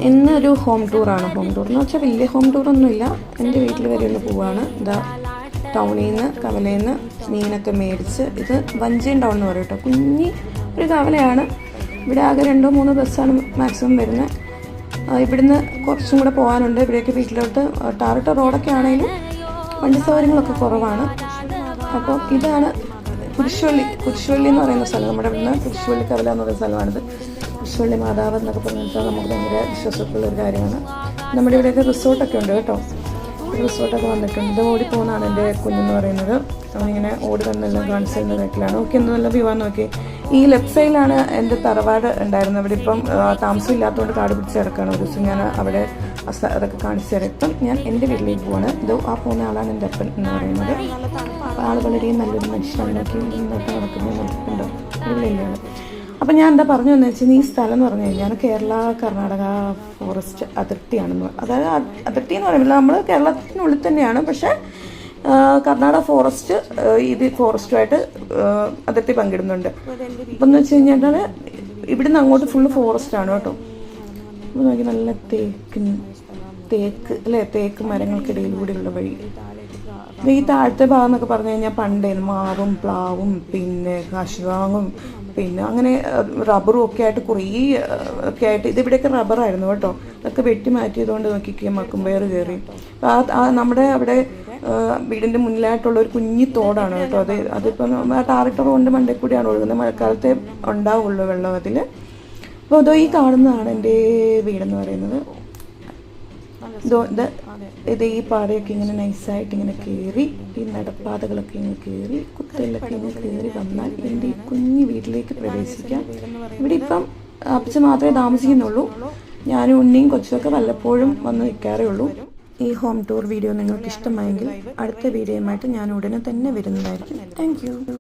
ഇന്നൊരു home ടൂറാണ്. Home tour എന്ന് വെച്ചാൽ വലിയ ഹോം ടൂറൊന്നുമില്ല. എൻ്റെ വീട്ടിൽ വരെ ഒന്ന് പോവാണ്. ഇതാ ടൗണിൽ നിന്ന് കവലയിൽ നിന്ന് മീനൊക്കെ മേടിച്ച്, ഇത് വഞ്ചിയം ടൗൺ എന്ന് പറയും കേട്ടോ. കുഞ്ഞി ഒരു കവലയാണ്. ഇവിടെ ആകെ 2-3 ബസ്സാണ് മാക്സിമം വരുന്നത്. ഇവിടുന്ന് കുറച്ചും കൂടെ പോകാനുണ്ട്. ഇവിടേക്ക് വീട്ടിലോട്ട് ടാറിട്ട റോഡൊക്കെ ആണെങ്കിലും വണ്ടി സൗകര്യങ്ങളൊക്കെ കുറവാണ്. അപ്പോൾ ഇതാണ് കുരിശുപള്ളി എന്ന് പറയുന്ന സ്ഥലം. നമ്മുടെ ഇവിടുന്ന് കുരിശുപള്ളി കവല എന്ന് പറയുന്ന സ്ഥലമാണിത്. കുരിശുപള്ളി മാതാവ് എന്നൊക്കെ പറഞ്ഞിട്ട് നമുക്ക് ഭയങ്കര വിശ്വാസമുള്ളൊരു കാര്യമാണ്. നമ്മുടെ ഇവിടെയൊക്കെ റിസോർട്ടൊക്കെ ഉണ്ട് കേട്ടോ. റിസോർട്ടൊക്കെ വന്നിട്ടുണ്ട്. ഇത് ഓടിപ്പോകുന്നതാണ് എൻ്റെ കുഞ്ഞെന്ന് പറയുന്നത്. അവനിങ്ങനെ ഓടി വന്നെല്ലാം കാണിച്ചിരുന്ന ബാക്കിലാണ്. ഓക്കെ, എന്ത് നല്ല വ്യൂ ആണെന്ന് നോക്കി. ഈ ലെഫ്റ്റ് സൈഡിലാണ് എൻ്റെ തറവാട് ഉണ്ടായിരുന്നത്. അവിടെ ഇപ്പം താമസം ഇല്ലാത്തതുകൊണ്ട് കാട് പിടിച്ച് കിടക്കുകയാണ്. ഒരു ദിവസം ഞാൻ അവിടെ അതൊക്കെ കാണിച്ചു തരാം. ഇപ്പം ഞാൻ എൻ്റെ വീട്ടിലേക്ക് പോവാണ്. ഇത് ആ പോകുന്ന ആളാണ് എൻ്റെ അപ്പൻ എന്ന് പറയുന്നത്. അപ്പോൾ ആൾ വളരെ നല്ലൊരു മനുഷ്യനാണ്. നോക്കി ഇന്നത്തെ നടക്കുന്നത് നോക്കുന്നുണ്ടോ, അടിപൊളിയാണ്. അപ്പം ഞാൻ എന്താ പറഞ്ഞു എന്ന് വെച്ചാൽ, ഈ സ്ഥലം എന്ന് പറഞ്ഞു കഴിഞ്ഞാൽ കേരള കർണാടക ഫോറസ്റ്റ് അതിർത്തിയാണെന്ന്. അതായത് അതിർത്തി എന്ന് പറയുമ്പോൾ നമ്മൾ കേരളത്തിനുള്ളിൽ തന്നെയാണ്, പക്ഷേ കർണാടക ഫോറസ്റ്റ് ഇത് ഫോറസ്റ്റുമായിട്ട് അതിർത്തി പങ്കിടുന്നുണ്ട്. അപ്പം എന്ന് വെച്ച് കഴിഞ്ഞാൽ ഇവിടുന്ന് അങ്ങോട്ട് ഫുള്ള് ഫോറസ്റ്റാണ് കേട്ടോ. അപ്പോൾ നോക്കി നല്ല തേക്ക് മരങ്ങൾക്കിടയിലൂടെയുള്ള വഴി. ഈ താഴത്തെ ഭാഗം എന്നൊക്കെ പറഞ്ഞു കഴിഞ്ഞാൽ പണ്ടേ മാവും പ്ലാവും പിന്നെ കാശുവാങ്ങും പിന്നെ അങ്ങനെ റബ്ബറും ഒക്കെ ആയിട്ട് കുറേ ഒക്കെ ആയിട്ട്, ഇതിവിടെയൊക്കെ റബ്ബറായിരുന്നു കേട്ടോ. അതൊക്കെ വെട്ടി മാറ്റിയതുകൊണ്ട് നോക്കിക്കുക മക്കുംപയർ കയറി. നമ്മുടെ അവിടെ വീടിൻ്റെ മുന്നിലായിട്ടുള്ള ഒരു കുഞ്ഞി തോടാണ് കേട്ടോ. അതിപ്പം ടാറിട്ട റോഡിൻ്റെ മണ്ടയിൽ കൂടിയാണ് ഒഴുകുന്നത്. മഴക്കാലത്തെ ഉണ്ടാവുള്ളൂ വെള്ളം അതിൽ. അപ്പോൾ അതോ ഈ കാണുന്നതാണ് എൻ്റെ വീടെന്ന് പറയുന്നത്. ഇത് ഈ പാതയൊക്കെ ഇങ്ങനെ നൈസായിട്ട് ഇങ്ങനെ കയറി, ഈ നടപ്പാതകളൊക്കെ ഇങ്ങനെ കയറി, കുത്തലൊക്കെ ഇങ്ങനെ കയറി വന്നാൽ എൻ്റെ ഈ കുഞ്ഞു വീട്ടിലേക്ക് പ്രവേശിക്കാം. ഇവിടെ ഇപ്പം അപ്പച്ച മാത്രമേ താമസിക്കുന്നുള്ളൂ. ഞാനും ഉണ്ണിയും കൊച്ചുമൊക്കെ വല്ലപ്പോഴും വന്ന് നിൽക്കാറേ ഉള്ളൂ. ഈ ഹോം ടൂർ വീഡിയോ നിങ്ങൾക്ക് ഇഷ്ടമായെങ്കിൽ അടുത്ത വീഡിയോയുമായിട്ട് ഞാൻ ഉടനെ തന്നെ വരുന്നതായിരിക്കും. Thank you.